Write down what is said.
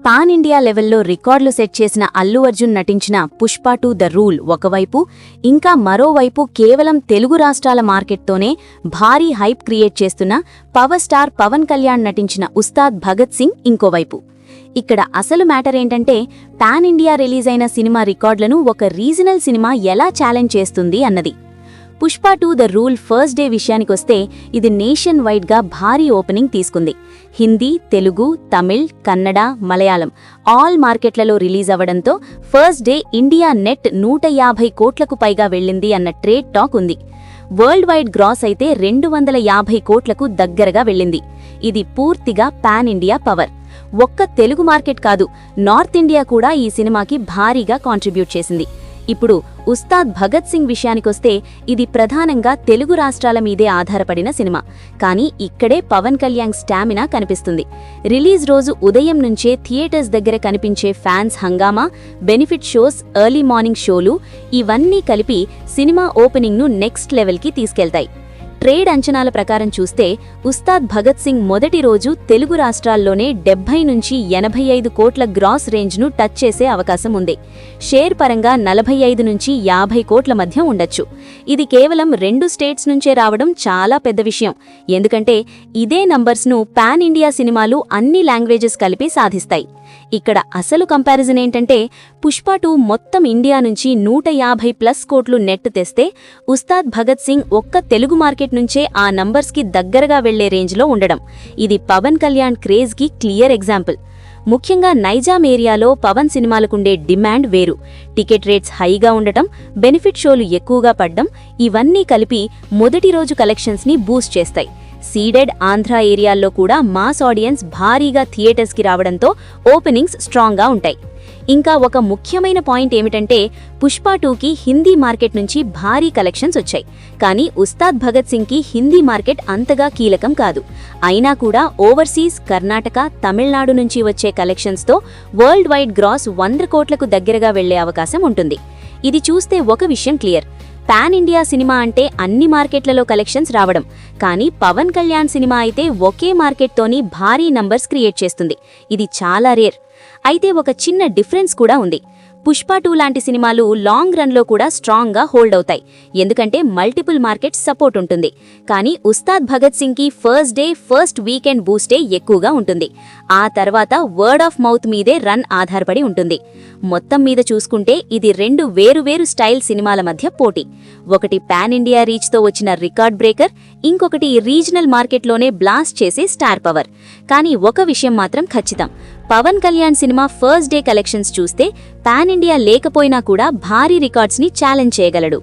Pan India లెవెల్లో రికార్డులు set చేసిన అల్లు అర్జున్ నటించిన పుష్ప 2 ద రూల్ ఒకవైపు, ఇంకా మరోవైపు కేవలం తెలుగు రాష్ట్రాల మార్కెట్తోనే భారీ హైప్ క్రియేట్ చేస్తున్న పవర్ స్టార్ పవన్ కళ్యాణ్ నటించిన ఉస్తాద్ భగత్ సింగ్ ఇంకోవైపు. ఇక్కడ అసలు మ్యాటర్ ఏంటంటే, పాన్ ఇండియా రిలీజ్ అయిన సినిమా రికార్డులను ఒక రీజనల్ సినిమా ఎలా ఛాలెంజ్ చేస్తుంది అన్నది. Pushpa 2 the rule first day విషయానికొస్తే ఇది నేషన్ వైడ్గా భారీ ఓపెనింగ్ తీసుకుంది. హిందీ, తెలుగు, తమిళ్, కన్నడ, మలయాళం ఆల్ మార్కెట్లలో రిలీజ్ అవ్వడంతో ఫస్ట్ డే ఇండియా నెట్ 150 కోట్లకు పైగా వెళ్ళింది అన్న ట్రేడ్ టాక్ ఉంది. వరల్డ్ వైడ్ గ్రాస్ అయితే 250 కోట్లకు దగ్గరగా వెళ్ళింది. ఇది పూర్తిగా పాన్ ఇండియా పవర్. ఒక్క తెలుగు మార్కెట్ కాదు, నార్త్ ఇండియా కూడా ఈ సినిమాకి భారీగా కాంట్రిబ్యూట్ చేసింది. ఇప్పుడు ఉస్తాద్ భగత్ సింగ్ విషయానికొస్తే ఇది ప్రధానంగా తెలుగు రాష్ట్రాల మీదే ఆధారపడిన సినిమా. కానీ ఇక్కడే పవన్ కళ్యాణ్ స్టామినా కనిపిస్తుంది. రిలీజ్ రోజు ఉదయం నుంచే థియేటర్స్ దగ్గర కనిపించే ఫ్యాన్స్ హంగామా, బెనిఫిట్ షోస్, ఎర్లీ మార్నింగ్ షోలు ఇవన్నీ కలిపి సినిమా ఓపెనింగ్ను నెక్స్ట్ లెవెల్కి తీసుకెళ్తాయి. ట్రేడ్ అంచనాల ప్రకారం చూస్తే ఉస్తాద్ భగత్ సింగ్ మొదటి రోజు తెలుగు రాష్ట్రాల్లోనే 70 నుంచి 85 కోట్ల గ్రాస్ రేంజ్ను టచ్ చేసే అవకాశం ఉంది. షేర్ పరంగా 45 నుంచి 50 కోట్ల మధ్య ఉండొచ్చు. ఇది కేవలం 2 స్టేట్స్ నుంచే రావడం చాలా పెద్ద విషయం. ఎందుకంటే ఇదే నంబర్స్ను పాన్ ఇండియా సినిమాలు అన్ని లాంగ్వేజెస్ కలిపి సాధిస్తాయి. ఇక్కడ అసలు కంపారిజన్ ఏంటంటే, పుష్ప 2 మొత్తం ఇండియా నుంచి 150+ కోట్లు నెట్ తెస్తే ఉస్తాద్ భగత్ సింగ్ ఒక్క తెలుగు మార్కెట్ నుంచే ఆ నంబర్స్కి దగ్గరగా వెళ్లే రేంజ్లో ఉండడం. ఇది పవన్ కళ్యాణ్ క్రేజ్కి క్లియర్ ఎగ్జాంపుల్. ముఖ్యంగా నైజాం ఏరియాలో పవన్ సినిమాలకుండే డిమాండ్ వేరు. టికెట్ రేట్స్ హైగా ఉండటం, బెనిఫిట్ షోలు ఎక్కువగా పడ్డం ఇవన్నీ కలిపి మొదటి రోజు కలెక్షన్స్ని బూస్ట్ చేస్తాయి. సీడెడ్ ఆంధ్ర ఏరియాల్లో కూడా మాస్ ఆడియన్స్ భారీగా థియేటర్స్కి రావడంతో ఓపెనింగ్స్ స్ట్రాంగ్గా ఉంటాయి. ఇంకా ఒక ముఖ్యమైన పాయింట్ ఏమిటంటే, పుష్ప 2కి హిందీ మార్కెట్ నుంచి భారీ కలెక్షన్స్ వచ్చాయి. కానీ ఉస్తాద్ భగత్ సింగ్కి హిందీ మార్కెట్ అంతగా కీలకం కాదు. అయినా కూడా ఓవర్సీస్, కర్ణాటక, తమిళనాడు నుంచి వచ్చే కలెక్షన్స్తో వరల్డ్ వైడ్ గ్రాస్ 100 కోట్లకు దగ్గరగా వెళ్లే అవకాశం ఉంటుంది. ఇది చూస్తే ఒక విషయం క్లియర్. పాన్ ఇండియా సినిమా అంటే అన్ని మార్కెట్లలో కలెక్షన్స్ రావడం, కానీ పవన్ కళ్యాణ్ సినిమా అయితే ఒకే మార్కెట్తోని భారీ నంబర్స్ క్రియేట్ చేస్తుంది. ఇది చాలా రేర్. అయితే ఒక చిన్న డిఫరెన్స్ కూడా ఉంది. పుష్ప 2 లాంటి సినిమాలు లాంగ్ రన్లో కూడా స్ట్రాంగ్గా హోల్డ్ అవుతాయి, ఎందుకంటే మల్టిపుల్ మార్కెట్స్ సపోర్ట్ ఉంటుంది. కానీ ఉస్తాద్ భగత్ సింగ్కి ఫస్ట్ డే, ఫస్ట్ వీకెండ్ బూస్టే ఎక్కువగా ఉంటుంది. ఆ తర్వాత వర్డ్ ఆఫ్ మౌత్ మీదే రన్ ఆధారపడి ఉంటుంది. మొత్తం మీద చూసుకుంటే ఇది 2 వేరువేరు స్టైల్ సినిమాల మధ్య పోటీ. ఒకటి పాన్ ఇండియా రీచ్తో వచ్చిన రికార్డ్ బ్రేకర్, ఇంకొకటి రీజనల్ మార్కెట్లోనే బ్లాస్ట్ చేసే స్టార్ పవర్. కానీ ఒక విషయం మాత్రం ఖచ్చితం, పవన్ కళ్యాణ్ సినిమా ఫస్ట్ డే కలెక్షన్స్ చూస్తే పాన్ ఇండియా లేకపోయినా కూడా భారీ రికార్డ్స్ని ఛాలెంజ్ చేయగలడు.